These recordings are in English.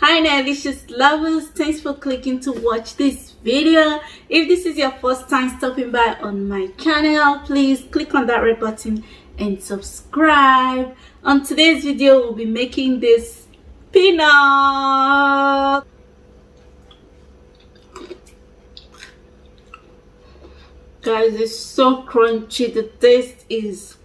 Hi delicious lovers, thanks for clicking to watch this video. If this is your first time stopping by on my channel, please click on that red button and subscribe. On today's video, we'll be making this peanut. Guys, it's so crunchy. The taste is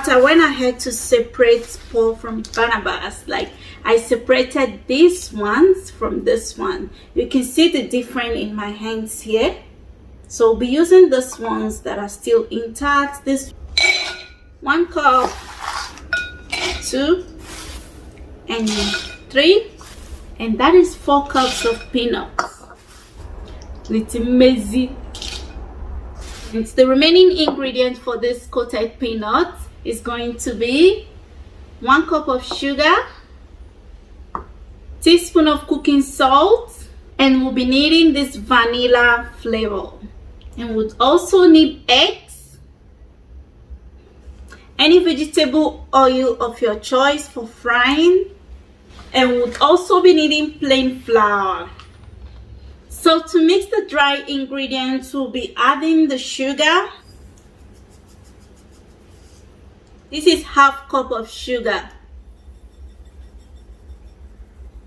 I went ahead to separate Paul from Barnabas. Like, I separated these ones from this one. You can see the difference in my hands here. So I'll be using these ones that are still intact. This 1 cup, 2 and 3, and that is 4 cups of peanuts. Little messy. And the remaining ingredient for this coated peanut is going to be 1 cup of sugar, teaspoon of cooking salt, and we'll be needing this vanilla flavor. And we'll also need eggs, any vegetable oil of your choice for frying, and we'll also be needing plain flour. So to mix the dry ingredients, we'll be adding the sugar. This is 1/2 cup of sugar.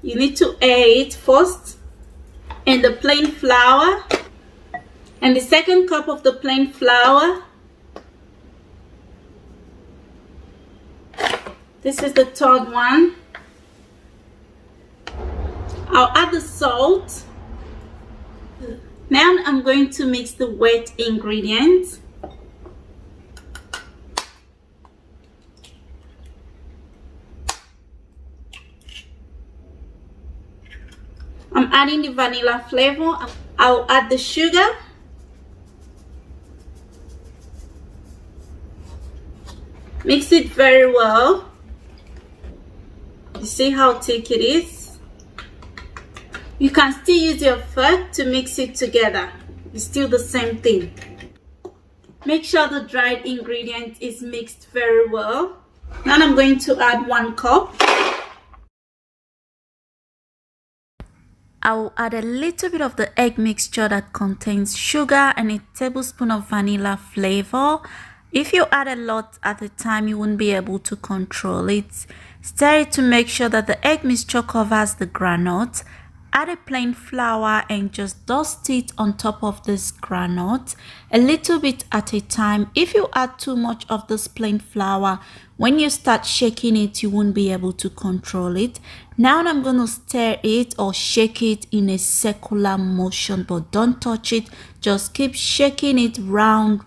You need to air it first. And the plain flour. And the 2nd cup of the plain flour. This is the 3rd one. I'll add the salt. Now I'm going to mix the wet ingredients. I'm adding the vanilla flavor. I'll add the sugar. Mix it very well. You see how thick it is? You can still use your fork to mix it together. It's still the same thing. Make sure the dried ingredient is mixed very well. Now I'm going to add 1 cup. I'll add a little bit of the egg mixture that contains sugar and a tablespoon of vanilla flavor. If you add a lot at a time, you won't be able to control it. Stir it to make sure that the egg mixture covers the groundnut. Add a plain flour and just dust it on top of this groundnut, a little bit at a time. If you add too much of this plain flour, when you start shaking it, you won't be able to control it. Now I'm going to stir it or shake it in a circular motion, but don't touch it. Just keep shaking it round,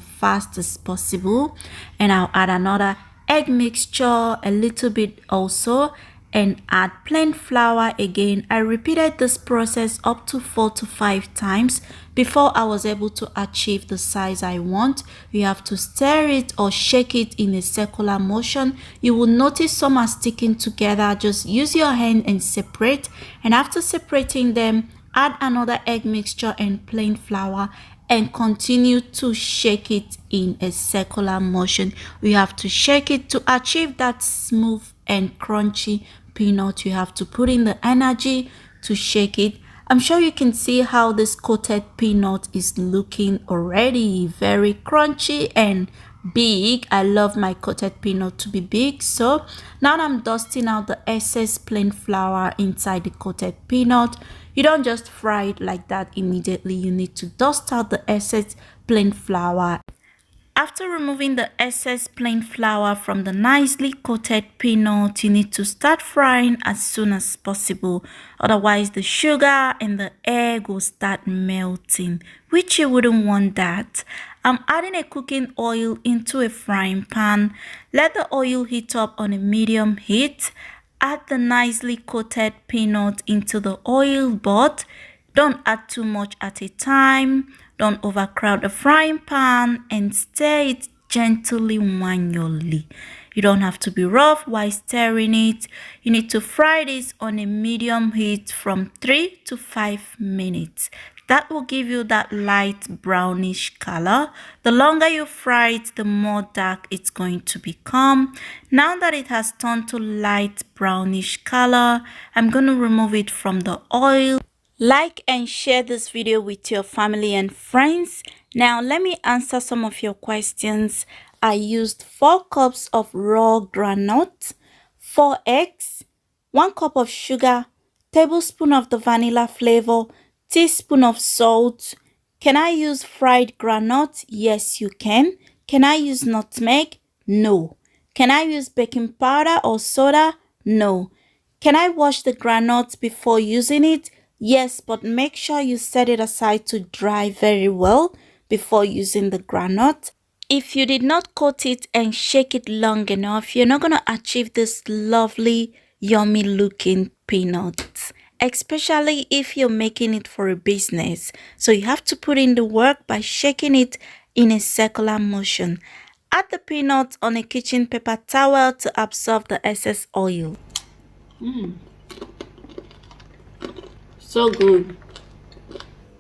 fast as possible. And I'll add another egg mixture, a little bit also, and add plain flour again. I repeated this process up to 4 to 5 times before I was able to achieve the size I want. You have to stir it or shake it in a circular motion. You will notice some are sticking together. Just use your hand and separate, and after separating them, add another egg mixture and plain flour and continue to shake it in a circular motion. We have to shake it to achieve that smooth and crunchy peanut. You have to put in the energy to shake it. I'm sure you can see how this coated peanut is looking already. Very crunchy and big. I love my coated peanut to be big. So now I'm dusting out the excess plain flour inside the coated peanut. You don't just fry it like that immediately. You need to dust out the excess plain flour. After removing the excess plain flour from the nicely coated peanut, you need to start frying as soon as possible. Otherwise, the sugar and the egg will start melting, which you wouldn't want that. I'm adding a cooking oil into a frying pan. Let the oil heat up on a medium heat. Add the nicely coated peanut into the oil, but don't add too much at a time. Don't overcrowd the frying pan and stir it gently manually. You don't have to be rough while stirring it. You need to fry this on a medium heat from 3 to 5 minutes. That will give you that light brownish color. The longer you fry it, the more dark it's going to become. Now that it has turned to light brownish color, I'm going to remove it from the oil. Like and share this video with your family and friends. Now let me answer some of your questions. I used 4 cups of raw groundnut, 4 eggs, 1 cup of sugar, tablespoon of the vanilla flavor, teaspoon of salt. Can I use fried groundnut? Yes, you can. Can I use nutmeg? No. Can I use baking powder or soda? No. Can I wash the groundnut before using it? Yes, but make sure you set it aside to dry very well before using the groundnut. If you did not coat it and shake it long enough, you're not going to achieve this lovely, yummy looking peanut, especially if you're making it for a business. So you have to put in the work by shaking it in a circular motion. Add the peanut on a kitchen paper towel to absorb the excess oil. So good.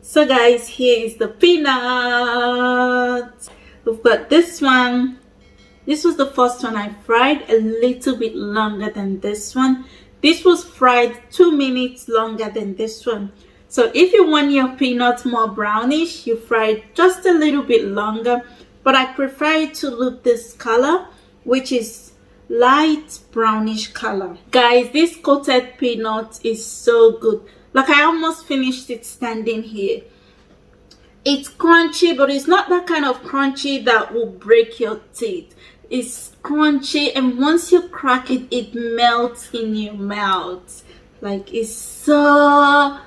So guys, here is the peanut. We've got this one. This was the first one I fried, a little bit longer than this one. This was fried 2 minutes longer than this one. So if you want your peanut more brownish, you fry it just a little bit longer. But I prefer it to look this color, which is light brownish color. Guys, this coated peanut is so good. Like, I almost finished it standing here. It's crunchy, but it's not that kind of crunchy that will break your teeth. It's crunchy, and once you crack it, it melts in your mouth. Like, it's so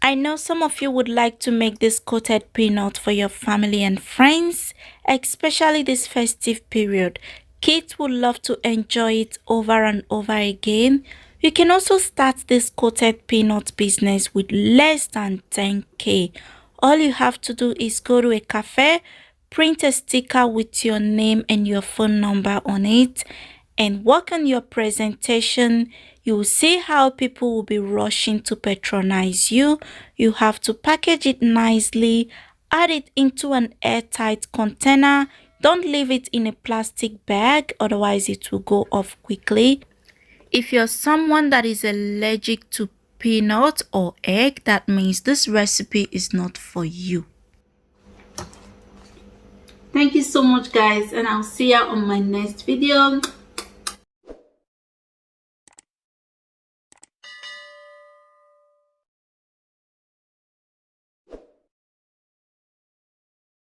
I know some of you would like to make this coated peanut for your family and friends, especially this festive period. Kids would love to enjoy it over and over again. You can also start this coated peanut business with less than 10k. All you have to do is go to a cafe, print a sticker with your name and your phone number on it, and work on your presentation. You will see how people will be rushing to patronize you. You have to package it nicely, add it into an airtight container. Don't leave it in a plastic bag, otherwise it will go off quickly. If you're someone that is allergic to peanut or egg, that means this recipe is not for you. Thank you so much, guys, and I'll see you on my next video.